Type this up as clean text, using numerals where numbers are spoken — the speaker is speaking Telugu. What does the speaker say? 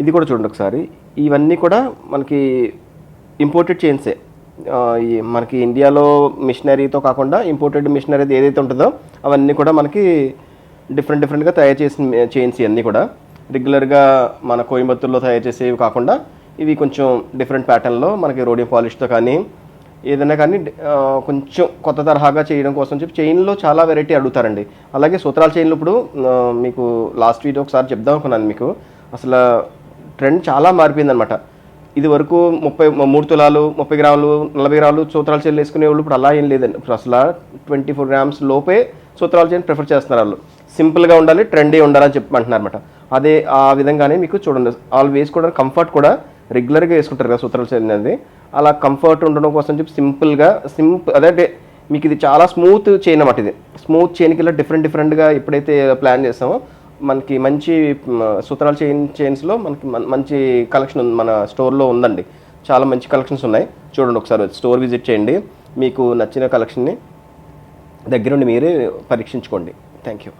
ఇది కూడా చూడండి ఒకసారి. ఇవన్నీ కూడా మనకి ఇంపోర్టెడ్ చైన్సే. మనకి ఇండియాలో మిషనరీతో కాకుండా ఇంపోర్టెడ్ మిషనరీ ఏదైతే ఉంటుందో అవన్నీ కూడా మనకి డిఫరెంట్గా తయారు చేసిన చైన్స్ ఇవన్నీ కూడా. రెగ్యులర్గా మన కోయంబత్తూరులో తయారు చేసేవి కాకుండా ఇవి కొంచెం డిఫరెంట్ ప్యాటర్న్లో మనకి రోడియం పాలిష్తో కానీ ఏదైనా కానీ కొంచెం కొత్త తరహాగా చేయడం కోసం చెప్పి చైన్లో చాలా వెరైటీ అడుగుతారండి. అలాగే సూత్రాల చైన్లు ఇప్పుడు మీకు లాస్ట్ వీడియో ఒకసారి చెప్దాం అనుకున్నాను మీకు. అసలు ట్రెండ్ చాలా మారిపోయిందనమాట. ఇది వరకు 33 తులాలు 30 గ్రాములు 40 గ్రాములు సూత్రాల చైన్లు వేసుకునే వాళ్ళు ఇప్పుడు అలా ఏం లేదండి. ఇప్పుడు అసలు 24 గ్రామ్స్ లోపే సూత్రాల చైన్ ప్రిఫర్ చేస్తున్నారు. వాళ్ళు సింపుల్గా ఉండాలి, ట్రెండీ ఉండాలని చెప్పమంటున్నారు అనమాట. అదే ఆ విధంగానే మీకు చూడండి, వాళ్ళు వేసుకోవడానికి కంఫర్ట్ కూడా రెగ్యులర్గా వేసుకుంటారు కదా సూత్రాల చైన్ అనేది. అలా కంఫర్ట్ ఉండడం కోసం చెప్పి సింపుల్గా అదే మీకు ఇది చాలా స్మూత్ చైన్ అన్నమాట. ఇది స్మూత్ చైన్కి ఇలా డిఫరెంట్గా ఎప్పుడైతే ప్లాన్ చేస్తామో మనకి మంచి సూత్రాల చైన్స్లో మనకి మంచి కలెక్షన్ ఉంది మన స్టోర్లో ఉందండి. చాలా మంచి కలెక్షన్స్ ఉన్నాయి. చూడండి ఒకసారి స్టోర్ విజిట్ చేయండి, మీకు నచ్చిన కలెక్షన్ని దగ్గరుండి మీరే పరీక్షించుకోండి. Thank you.